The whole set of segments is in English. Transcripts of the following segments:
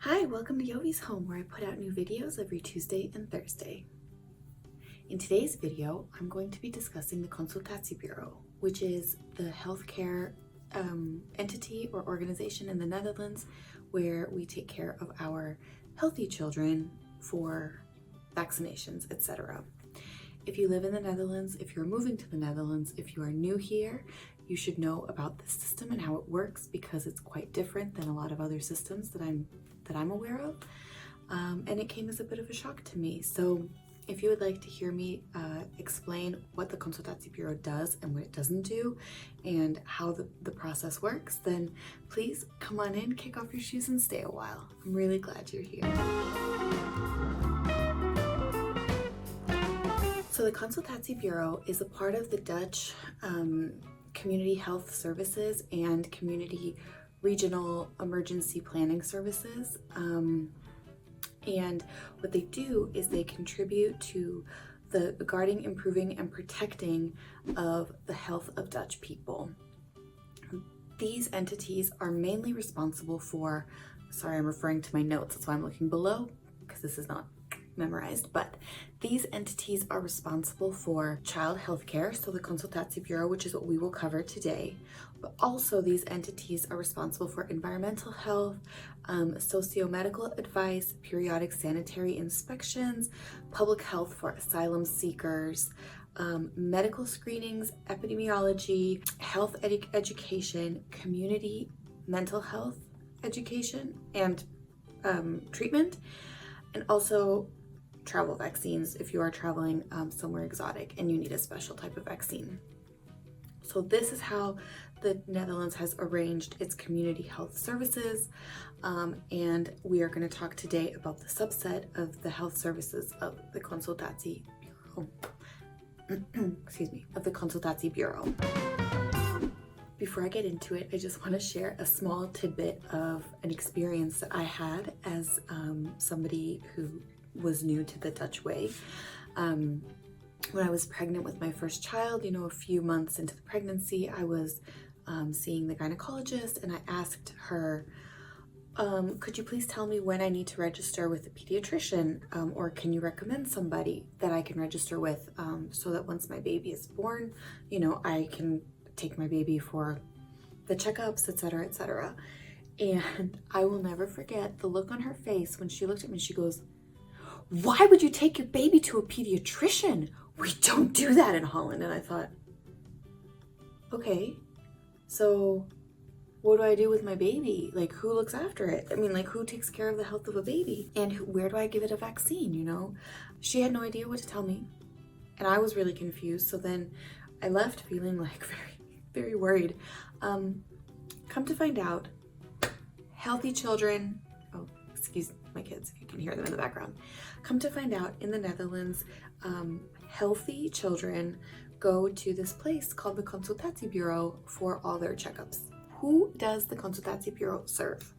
Hi, welcome to Jovie's Home, where I put out new videos every Tuesday and Thursday. In today's video, I'm going to be discussing the Consultatiebureau, which is the healthcare entity or organization in the Netherlands where we take care of our healthy children for vaccinations, etc. If you live in the Netherlands, if you're moving to the Netherlands, if you are new here, you should know about this system and how it works because it's quite different than a lot of other systems that I'm aware of. And it came as a bit of a shock to me. So if you would like to hear me explain what the Consultatiebureau does and what it doesn't do and how the process works, then please come on in, kick off your shoes and stay a while. I'm really glad you're here. So the Consultatiebureau is a part of the Dutch Community Health Services and Community Regional Emergency Planning Services. And what they do is they contribute to the guarding, improving, and protecting of the health of Dutch people. These entities are mainly responsible for, sorry, I'm referring to my notes, that's why I'm looking below, because this is not memorized, but these entities are responsible for child health care, so the Consultatiebureau, which is what we will cover today, but also these entities are responsible for environmental health, socio-medical advice, periodic sanitary inspections, public health for asylum seekers, medical screenings, epidemiology, health education, community mental health education and treatment, and also travel vaccines if you are traveling somewhere exotic and you need a special type of vaccine. So this is how the Netherlands has arranged its community health services, and we are going to talk today about the subset of the health services of the Consultatiebureau. Excuse me, of the Consultatiebureau. Before I get into it, I just want to share a small tidbit of an experience that I had as somebody who was new to the Dutch way. When I was pregnant with my first child, a few months into the pregnancy, I was seeing the gynecologist and I asked her, could you please tell me when I need to register with a pediatrician, or can you recommend somebody that I can register with so that once my baby is born, I can take my baby for the checkups, etc., etc. And I will never forget the look on her face when she looked at me and she goes, "Why would you take your baby to a pediatrician? We don't do that in Holland." And I thought, okay, so what do I do with my baby? Like, who looks after it? I mean, like, who takes care of the health of a baby? And where do I give it a vaccine, She had no idea what to tell me. And I was really confused. So then I left feeling like very worried. Come to find out, healthy children, oh, excuse my kids, you can hear them in the background. Come to find out, in the Netherlands, healthy children go to this place called the Consultatiebureau for all their checkups. Who does the Consultatiebureau serve?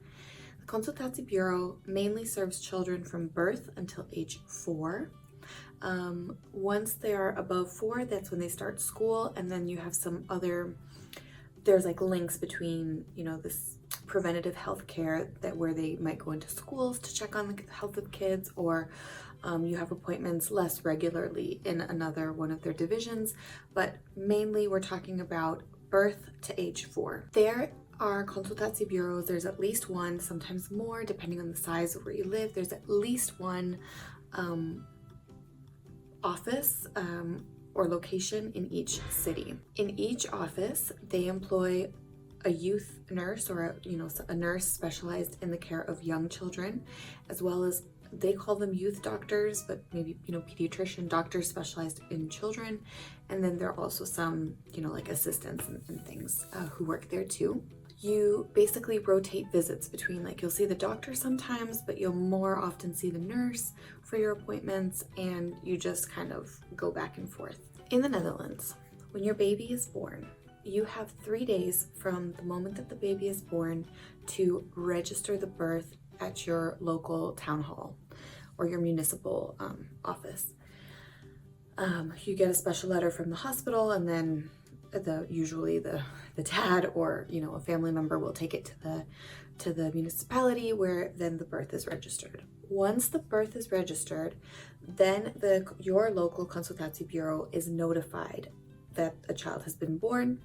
The Consultatiebureau mainly serves children from birth until age 4. Once they are above 4, that's when they start school, and then you have some other, there's like links between, this preventative health care where they might go into schools to check on the health of kids, or you have appointments less regularly in another one of their divisions, but mainly we're talking about birth to age 4. There are Consultatiebureaus, there's at least one, sometimes more, depending on the size of where you live. There's at least one office or location in each city. In each office, they employ a youth nurse or a nurse specialized in the care of young children, as well as, they call them youth doctors, but maybe pediatrician doctors specialized in children. And then there are also some like assistants and things who work there too. You basically rotate visits between, like, you'll see the doctor sometimes, but you'll more often see the nurse for your appointments, and you just kind of go back and forth. In the Netherlands, when your baby is born, you have 3 days from the moment that the baby is born to register the birth at your local town hall or your municipal office. You get a special letter from the hospital, and then usually the dad or, you know, a family member will take it to the municipality where then the birth is registered. Once the birth is registered, then your local Consultatiebureau is notified that a child has been born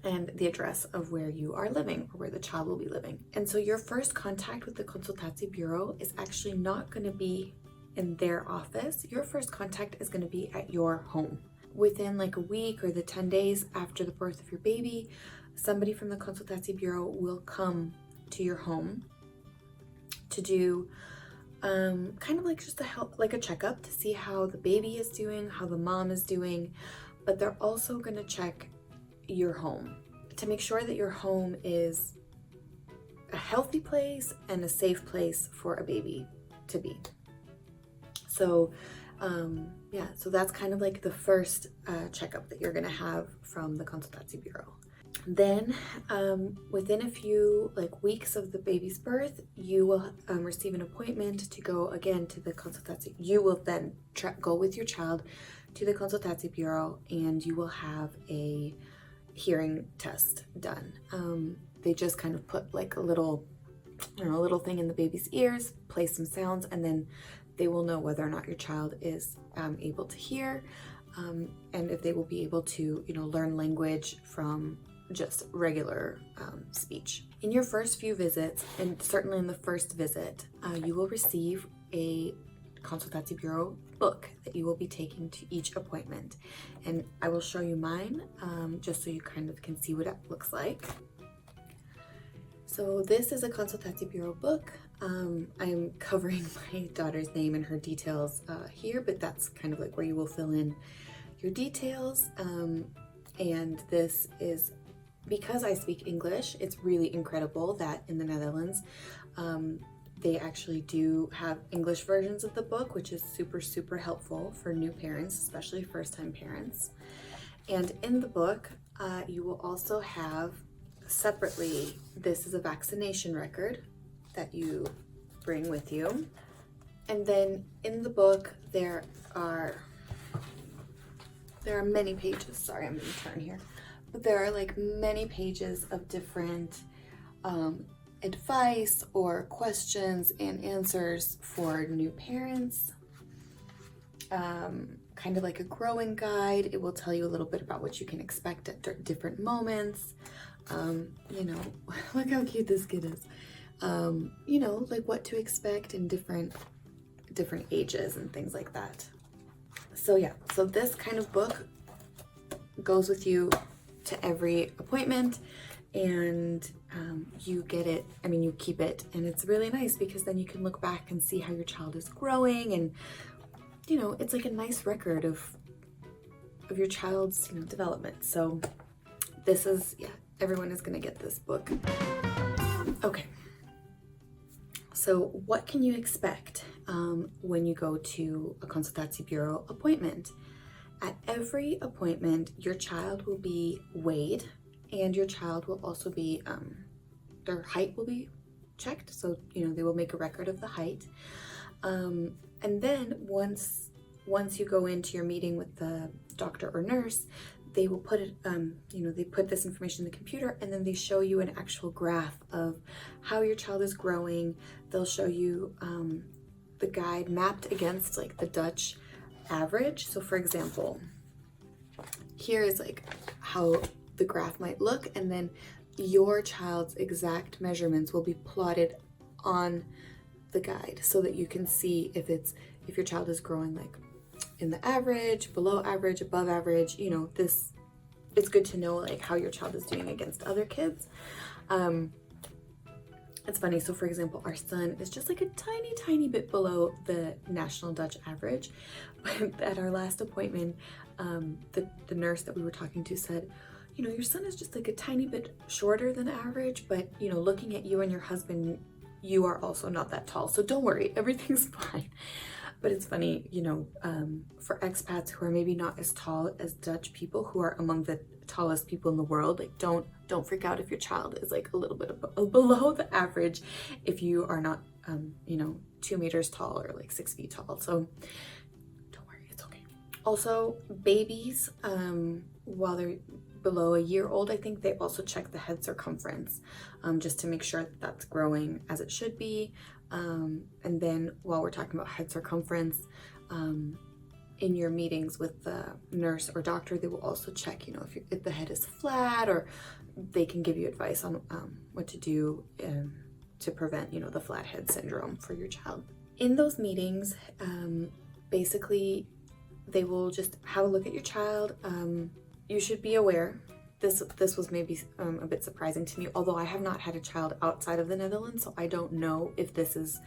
and the address of where you are living or where the child will be living. And so your first contact with the Consultatiebureau is actually not going to be in their office. Your first contact is going to be at your home. Within like a week or the 10 days after the birth of your baby, somebody from the Consultatiebureau will come to your home to do kind of like just a checkup to see how the baby is doing, how the mom is doing, but they're also going to check your home to make sure that your home is a healthy place and a safe place for a baby to be. So so that's kind of like the first checkup that you're going to have from the Consultatiebureau. Then within a few weeks of the baby's birth, you will receive an appointment to go again to the Consultatiebureau. You will then go with your child to the Consultatiebureau and you will have a hearing test done. They just kind of put like a little thing in the baby's ears, play some sounds, and then they will know whether or not your child is able to hear, and if they will be able to, learn language from just regular speech. In your first few visits, and certainly in the first visit, you will receive a Consultatiebureau book that you will be taking to each appointment. And I will show you mine just so you kind of can see what it looks like. So this is a Consultatiebureau book. I'm covering my daughter's name and her details here, but that's kind of like where you will fill in your details. And this is, because I speak English, it's really incredible that in the Netherlands, they actually do have English versions of the book, which is super, super helpful for new parents, especially first-time parents. And in the book, you will also have separately, this is a vaccination record that you bring with you. And then in the book, there are many pages. Sorry, I'm gonna turn here. But there are many pages of different advice or questions and answers for new parents. Kind of like a growing guide. It will tell you a little bit about what you can expect at different moments. Look how cute this kid is. What to expect in different ages and things like that. So this kind of book goes with you to every appointment, and you get it, you keep it, and it's really nice because then you can look back and see how your child is growing, and it's like a nice record of your child's development. So this is, everyone is gonna get this book. Okay, so what can you expect when you go to a Consultatiebureau appointment? At every appointment, your child will be weighed, and your child will also be, their height will be checked. So, they will make a record of the height. And then once you go into your meeting with the doctor or nurse, they will put it, they put this information in the computer, and then they show you an actual graph of how your child is growing. They'll show you the guide mapped against the Dutch average. So for example, here is how the graph might look, and then your child's exact measurements will be plotted on the guide so that you can see if your child is growing in the average, below average, above average. It's good to know how your child is doing against other kids. It's funny, so for example, our son is just a tiny bit below the national Dutch average. But at our last appointment, the nurse that we were talking to said, your son is just a tiny bit shorter than average, but looking at you and your husband, you are also not that tall. So don't worry, everything's fine. But it's funny, for expats who are maybe not as tall as Dutch people, who are among the tallest people in the world, don't freak out if your child is a little bit below the average if you are not 2 meters tall or 6 feet tall. So don't worry, it's okay. Also, babies, while they're below a year old, I think they also check the head circumference, just to make sure that that's growing as it should be. And then while we're talking about head circumference, in your meetings with the nurse or doctor, they will also check, if the head is flat, or they can give you advice on what to do to prevent, the flat head syndrome for your child. In those meetings, basically, they will just have a look at your child. You should be aware, this was maybe a bit surprising to me, although I have not had a child outside of the Netherlands, so I don't know if this is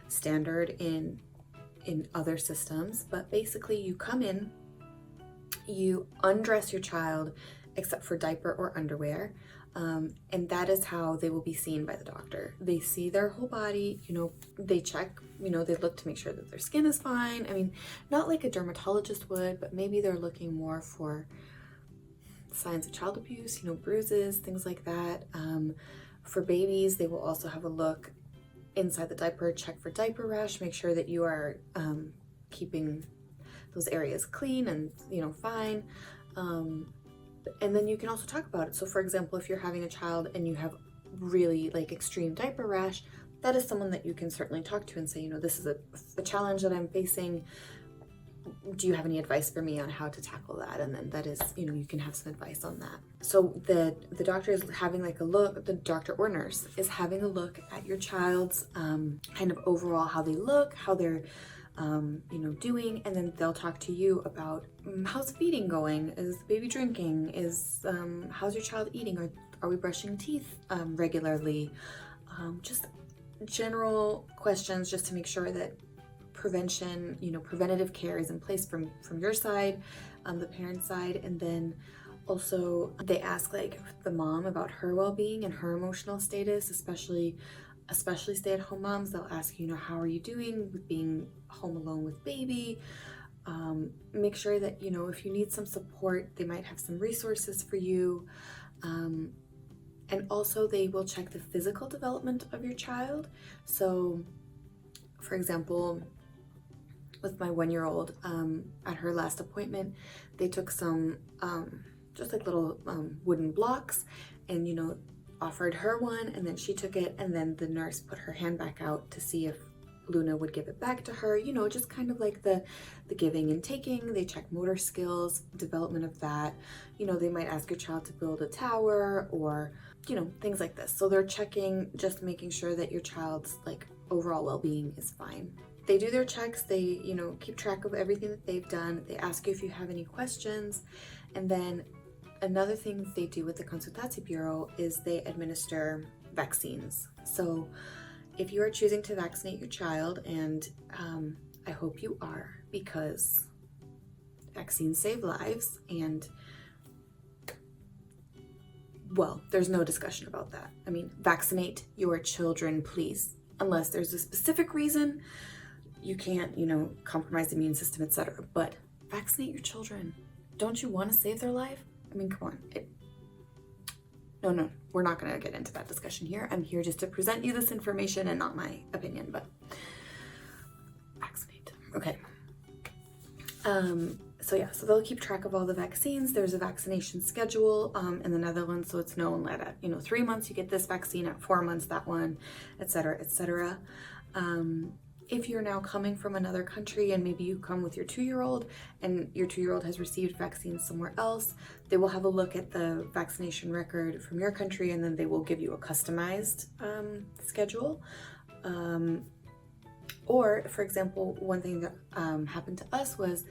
standard in other systems, but basically you come in, you undress your child except for diaper or underwear, and that is how they will be seen by the doctor. They see their whole body, they check, they look to make sure that their skin is fine. I mean, not like a dermatologist would, but maybe they're looking more for signs of child abuse, bruises, things like that. For babies, they will also have a look inside the diaper, check for diaper rash, make sure that you are keeping those areas clean and fine. And then you can also talk about it. So for example, if you're having a child and you have really extreme diaper rash, that is someone that you can certainly talk to and say, this is a challenge that I'm facing. Do you have any advice for me on how to tackle that? And then that is, you can have some advice on that. So the doctor is having a look, the doctor or nurse is having a look at your child's kind of overall how they look, how they're doing, and then they'll talk to you about how's feeding going, is the baby drinking, is how's your child eating, are we brushing teeth regularly, just general questions just to make sure that prevention, preventative care is in place from your side, the parent side. And then also they ask the mom about her well-being and her emotional status, especially stay-at-home moms. They'll ask how are you doing with being home alone with baby. Make sure that if you need some support, they might have some resources for you. And also they will check the physical development of your child. So for example, with my 1-year-old, at her last appointment, they took some just little wooden blocks and offered her one, and then she took it, and then the nurse put her hand back out to see if Luna would give it back to her, just kind of the giving and taking. They check motor skills, development of that. They might ask your child to build a tower or things like this. So they're checking, just making sure that your child's overall well-being is fine. They do their checks, they keep track of everything that they've done. They ask you if you have any questions. And then another thing they do with the Consultatiebureau is they administer vaccines. So if you are choosing to vaccinate your child, and I hope you are, because vaccines save lives, and well, there's no discussion about that. I mean, vaccinate your children, please. Unless there's a specific reason, you can't, compromise the immune system, etc. But vaccinate your children. Don't you want to save their life? I mean, come on. No, we're not going to get into that discussion here. I'm here just to present you this information and not my opinion, but vaccinate. Okay. So they'll keep track of all the vaccines. There's a vaccination schedule in the Netherlands, so it's known that at 3 months you get this vaccine, at 4 months that one, etc., etc. If you're now coming from another country and maybe you come with your 2-year-old and your 2-year-old has received vaccines somewhere else, they will have a look at the vaccination record from your country, and then they will give you a customized schedule. Or, for example, one thing that happened to us was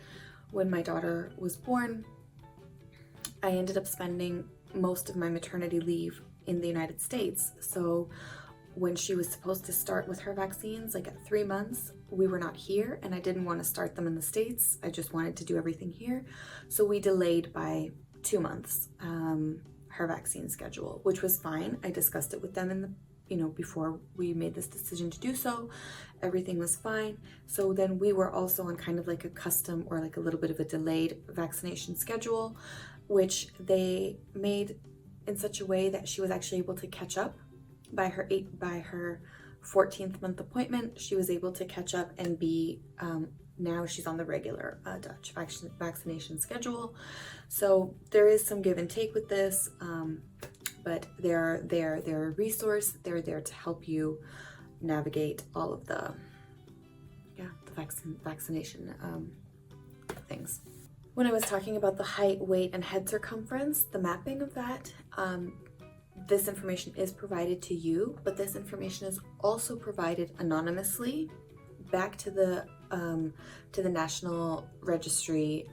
when my daughter was born, I ended up spending most of my maternity leave in the United States. So when she was supposed to start with her vaccines, at 3 months, we were not here, and I didn't want to start them in the States. I just wanted to do everything here. So we delayed by 2 months her vaccine schedule, which was fine. I discussed it with them in the before we made this decision to do so. Everything was fine. So then we were also on kind of a custom or a little bit of a delayed vaccination schedule, which they made in such a way that she was actually able to catch up by her 14th month appointment. She was able to catch up and be now she's on the regular Dutch vaccination schedule. So there is some give and take with this, but they're a resource. They're there to help you navigate all of the vaccination things. When I was talking about the height, weight, and head circumference, the mapping of that, this information is provided to you, but this information is also provided anonymously back to the National Registry,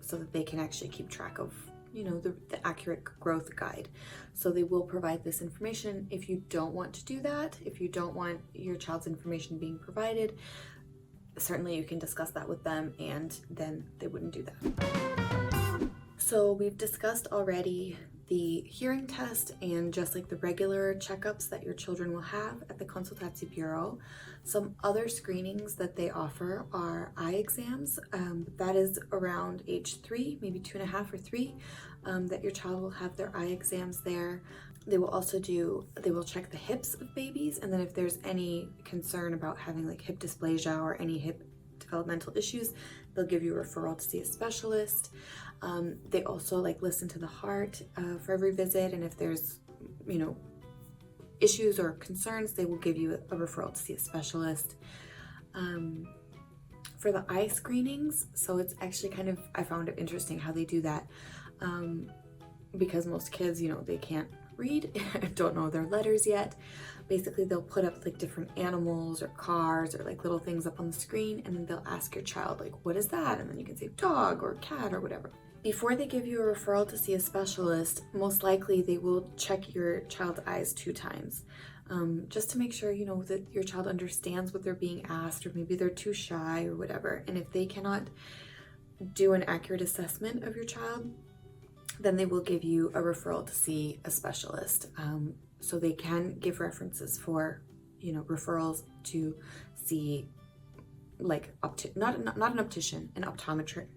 so that they can actually keep track of, the accurate growth guide. So they will provide this information. If you don't want to do that, if you don't want your child's information being provided, certainly you can discuss that with them, and then they wouldn't do that. So we've discussed already the hearing test and just like the regular checkups that your children will have at the Consultatiebureau. Some other screenings that they offer are eye exams. That is around age 3, maybe 2.5 or 3, that your child will have their eye exams there. They will check the hips of babies, and then if there's any concern about having like hip dysplasia or any hip developmental issues, they'll give you a referral to see a specialist. They also listen to the heart for every visit, and if there's issues or concerns, they will give you a referral to see a specialist. For the eye screenings, so it's actually I found it interesting how they do that, because most kids, they can't read, don't know their letters yet. Basically, they'll put up different animals or cars or little things up on the screen, and then they'll ask your child what is that, and then you can say dog or cat or whatever. Before they give you a referral to see a specialist, most likely they will check your child's eyes 2 times, just to make sure that your child understands what they're being asked, or maybe they're too shy or whatever. And if they cannot do an accurate assessment of your child, then they will give you a referral to see a specialist. So they can give references for, referrals to see not an optician, an optometrist,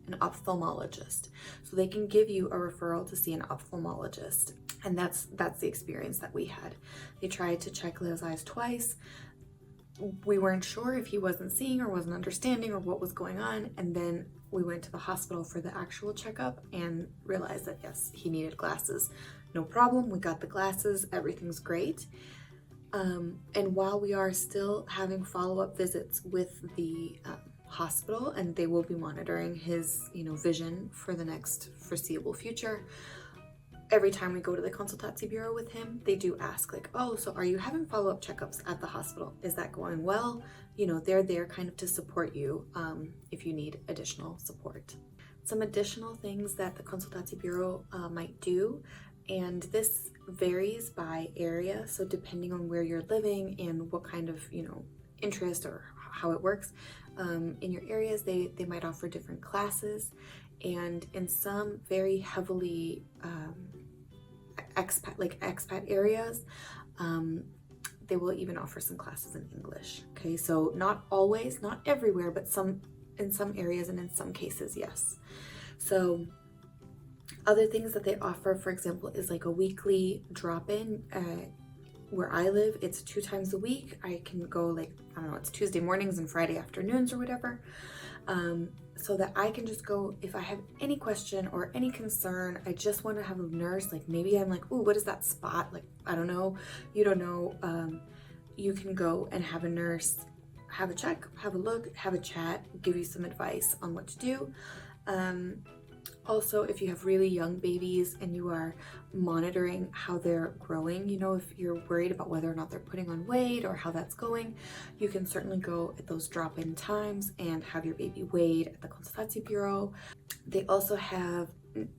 an ophthalmologist. So they can give you a referral to see an ophthalmologist. And that's the experience that we had. They tried to check Leo's eyes twice. We weren't sure if he wasn't seeing or wasn't understanding or what was going on. And then we went to the hospital for the actual checkup and realized that yes, he needed glasses. No problem, we got the glasses, everything's great. And while we are still having follow-up visits with the hospital, and they will be monitoring his vision for the next foreseeable future, every time we go to the Consultatiebureau with him, they do ask oh, so are you having follow-up checkups at the hospital? Is that going well? They're there to support you if you need additional support. Some additional things that the Consultatiebureau might do, and this varies by area, so depending on where you're living and what kind of interest or how it works in your areas, they might offer different classes. And in some very heavily expat areas, they will even offer some classes in English. Okay, so not always, not everywhere, but in some areas and in some cases, yes. So other things that they offer, for example, is a weekly drop-in. Where I live, it's 2 times a week. I can go I don't know, it's Tuesday mornings and Friday afternoons or whatever. So that I can just go if I have any question or any concern. I just want to have a nurse. Maybe I'm ooh, what is that spot? I don't know. You don't know. You can go and have a nurse have a check, have a look, have a chat, give you some advice on what to do. Also, if you have really young babies and you are monitoring how they're growing, if you're worried about whether or not they're putting on weight or how that's going, you can certainly go at those drop-in times and have your baby weighed at the Consultatiebureau. They also have,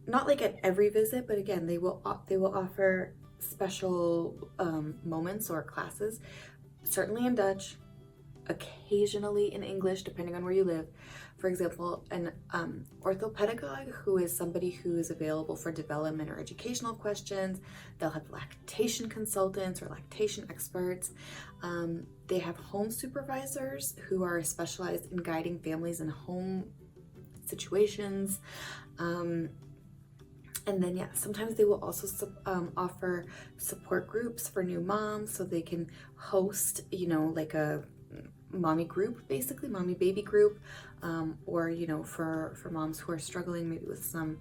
not at every visit, but again, they will offer special moments or classes, certainly in Dutch, occasionally in English, depending on where you live. For example, an orthopedagogue, who is somebody who is available for development or educational questions. They'll have lactation consultants or lactation experts. They have home supervisors who are specialized in guiding families in home situations. And then, yeah, sometimes they will also offer support groups for new moms, so they can host, a mommy group, basically mommy baby group, or for moms who are struggling maybe with some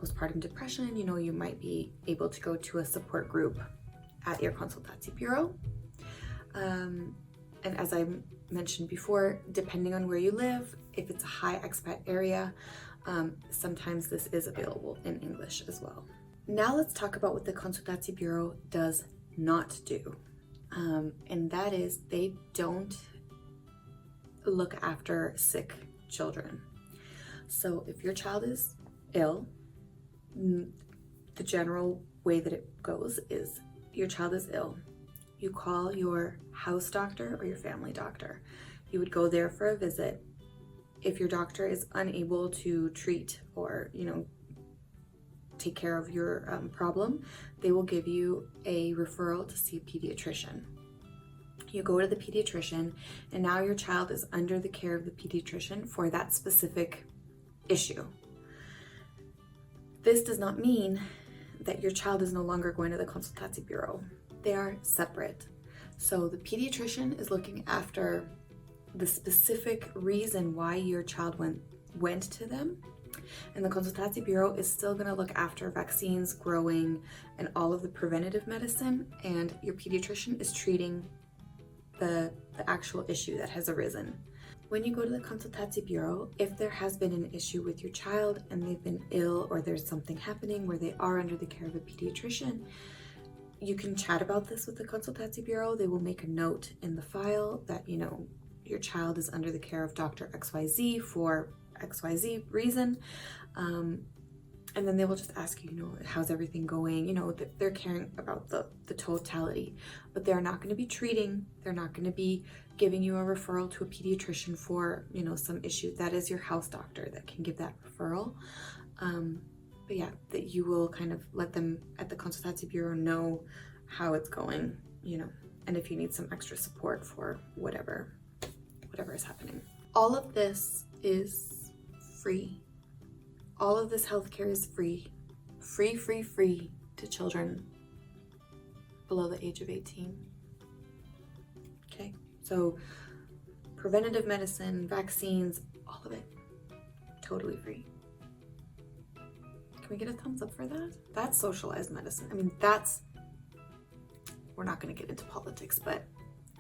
postpartum depression, you might be able to go to a support group at your Consultatiebureau. And as I mentioned before, depending on where you live, if it's a high expat area, sometimes this is available in English as well. Now let's talk about what the Consultatiebureau does not do. And that is they don't look after sick children. So if your child is ill, the general way that it goes is your child is ill. You call your house doctor or your family doctor. You would go there for a visit. If your doctor is unable to treat or, take care of your problem, they will give you a referral to see a pediatrician. You go to the pediatrician, and now your child is under the care of the pediatrician for that specific issue. This does not mean that your child is no longer going to the Consultatiebureau. They are separate. So the pediatrician is looking after the specific reason why your child went to them, and the Consultatiebureau is still going to look after vaccines, growing, and all of the preventative medicine, and your pediatrician is treating the actual issue that has arisen. When you go to the Consultatiebureau, if there has been an issue with your child and they've been ill or there's something happening where they are under the care of a pediatrician, you can chat about this with the Consultatiebureau. They will make a note in the file that, your child is under the care of Dr. XYZ for XYZ reason. And then they will just ask you, how's everything going? They're caring about the totality, but they're not going to be treating. They're not going to be giving you a referral to a pediatrician for, some issue. That is your house doctor that can give that referral. But yeah, that you will kind of let them at the Consultatiebureau know how it's going, and if you need some extra support for whatever is happening. All of this is free. All of this healthcare is free to children below the age of 18. Okay, so preventative medicine, vaccines, all of it, totally free. Can we get a thumbs up for that? That's socialized medicine. I mean, we're not going to get into politics, but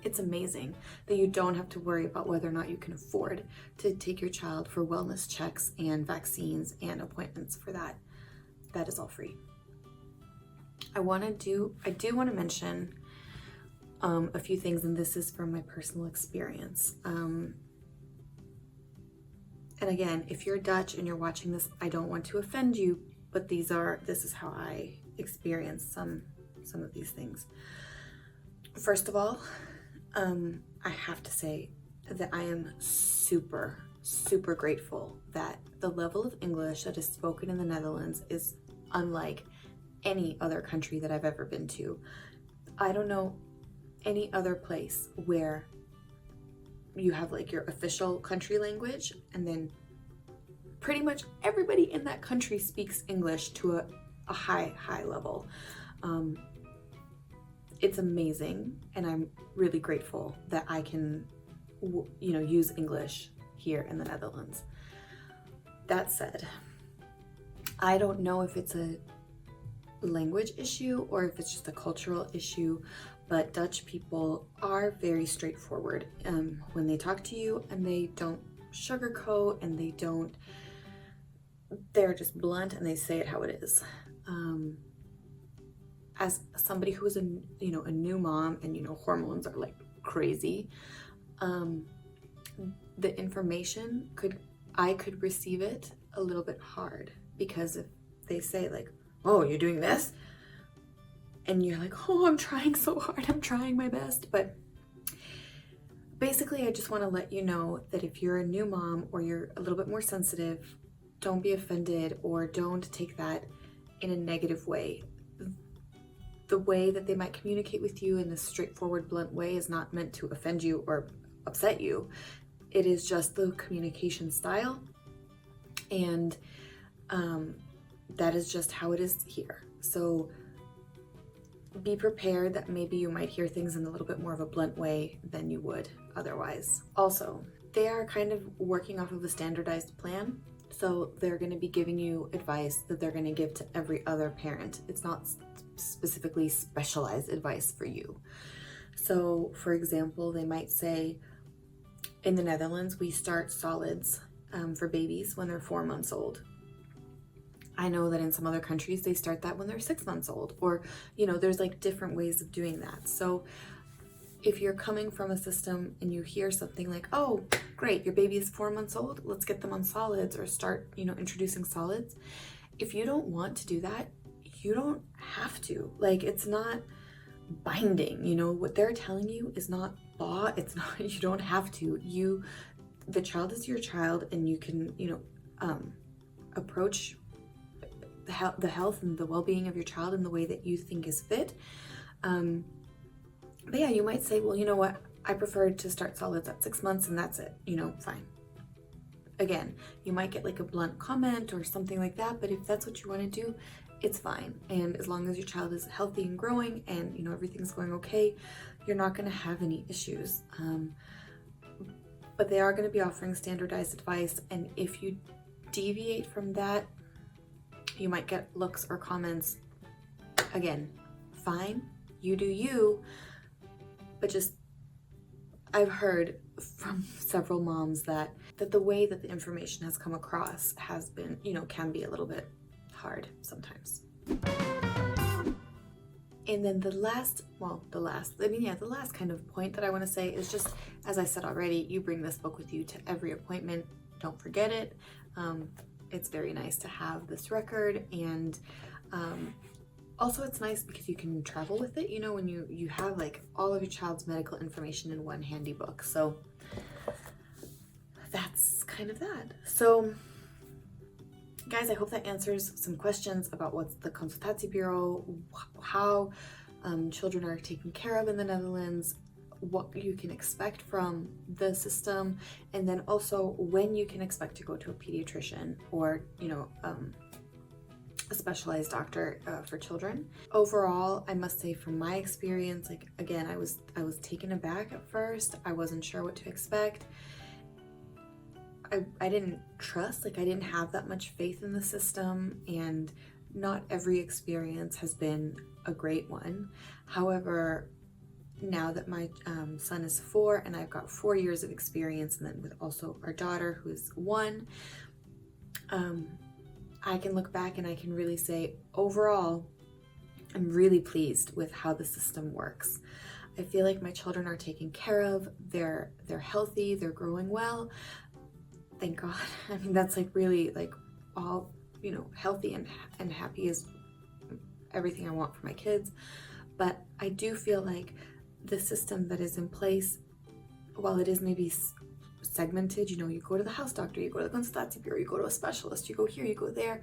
it's amazing that you don't have to worry about whether or not you can afford to take your child for wellness checks and vaccines and appointments for that. That is all free. I do want to mention a few things, and this is from my personal experience. And again, if you're Dutch and you're watching this, I don't want to offend you, but this is how I experienced some of these things. First of all, I have to say that I am super, super grateful that the level of English that is spoken in the Netherlands is unlike any other country that I've ever been to. I don't know any other place where you have like your official country language, and then pretty much everybody in that country speaks English to a high level. It's amazing, and I'm really grateful that I can, use English here in the Netherlands. That said, I don't know if it's a language issue or if it's just a cultural issue, but Dutch people are very straightforward when they talk to you, and they don't sugarcoat, and they're just blunt, and they say it how it is. As somebody who is a new mom, and hormones are like crazy, the information I could receive it a little bit hard, because if they say like, oh, you're doing this, and you're like, oh, I'm trying so hard, I'm trying my best, but basically I just want to let you know that if you're a new mom or you're a little bit more sensitive, don't be offended, or don't take that in a negative way. The way that they might communicate with you in this straightforward, blunt way is not meant to offend you or upset you. It is just the communication style, and that is just how it is here. So be prepared that maybe you might hear things in a little bit more of a blunt way than you would otherwise. Also, they are kind of working off of a standardized plan, so they're going to be giving you advice that they're going to give to every other parent. It's not specifically specialized advice for you. So, for example, they might say, in the Netherlands, we start solids for babies when they're 4 months old. I know that in some other countries, they start that when they're 6 months old, or, there's like different ways of doing that. So if you're coming from a system and you hear something like, oh, great, your baby is 4 months old, let's get them on solids or start, introducing solids. If you don't want to do that, you don't have to. Like, it's not binding, what they're telling you is not law. It's not, you don't have to. The child is your child, and you can, approach the health and the well-being of your child in the way that you think is fit. But yeah, you might say, well, you know what? I prefer to start solids at 6 months and that's it, fine. Again, you might get like a blunt comment or something like that, but if that's what you want to do, it's fine. And as long as your child is healthy and growing and, everything's going okay, you're not going to have any issues. But they are going to be offering standardized advice. And if you deviate from that, you might get looks or comments. Again, fine, you do you, but just, I've heard from several moms that the way that the information has come across has been, can be a little bit hard sometimes. And then the last kind of point that I want to say is just, as I said already, you bring this book with you to every appointment. Don't forget it. It's very nice to have this record, and also it's nice because you can travel with it, when you have like all of your child's medical information in one handy book. So that's kind of that. So guys, I hope that answers some questions about what's the Consultatiebureau, how children are taken care of in the Netherlands, what you can expect from the system, and then also when you can expect to go to a pediatrician or, a specialized doctor for children. Overall, I must say from my experience, like, again, I was taken aback at first. I wasn't sure what to expect. I didn't trust, I didn't have that much faith in the system, and not every experience has been a great one. However, now that my son is 4 and I've got 4 years of experience, and then with also our daughter who is 1, I can look back and I can really say, overall, I'm really pleased with how the system works. I feel like my children are taken care of, they're healthy, they're growing well. Thank God. I mean, that's like really like all, healthy and happy is everything I want for my kids. But I do feel like the system that is in place, while it is maybe segmented, you go to the house doctor, you go to the Consultatiebureau, you go to a specialist, you go here, you go there.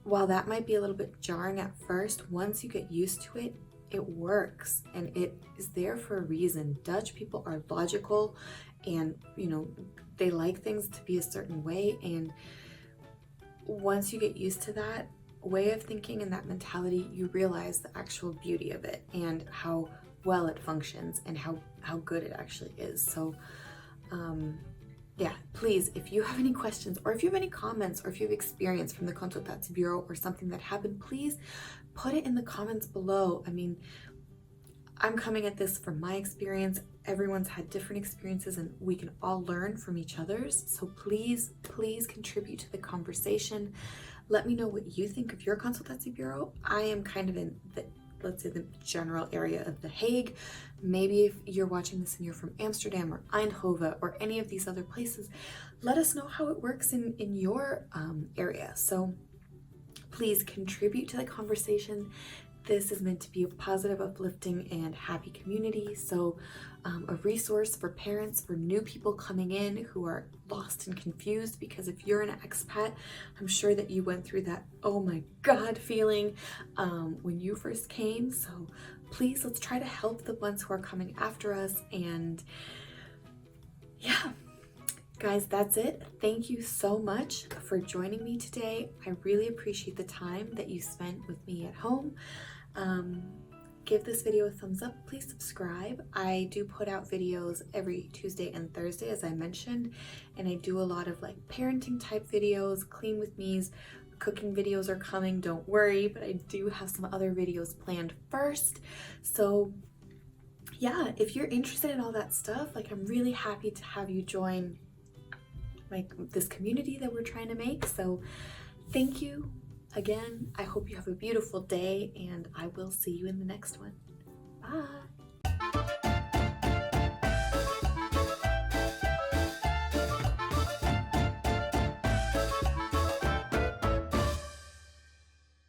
While that might be a little bit jarring at first, once you get used to it, it works, and it is there for a reason. Dutch people are logical, and they like things to be a certain way, and once you get used to that way of thinking and that mentality, you realize the actual beauty of it and how well it functions and how good it actually is. So yeah, please, if you have any questions or if you have any comments or if you have experience from the Consultatiebureau or something that happened, please put it in the comments below. I mean, I'm coming at this from my experience. Everyone's had different experiences and we can all learn from each other's. So please, please contribute to the conversation. Let me know what you think of your Consultatiebureau. I am kind of in the, let's say, the general area of The Hague. Maybe if you're watching this and you're from Amsterdam or Eindhoven or any of these other places, let us know how it works in your area. So please contribute to the conversation. This is meant to be a positive, uplifting, and happy community. So a resource for parents, for new people coming in who are lost and confused, because if you're an expat, I'm sure that you went through that oh my God feeling when you first came. So please, let's try to help the ones who are coming after us. And yeah, guys, that's it. Thank you so much for joining me today. I really appreciate the time that you spent with me at home. give this video a thumbs up. Please subscribe. I do put out videos every Tuesday and Thursday, as I mentioned, and I do a lot of like parenting type videos, clean with me's. Cooking videos are coming, don't worry, but I do have some other videos planned first. So yeah, if you're interested in all that stuff, like I'm really happy to have you join like this community that we're trying to make. So thank you again. I hope you have a beautiful day, and I will see you in the next one. Bye.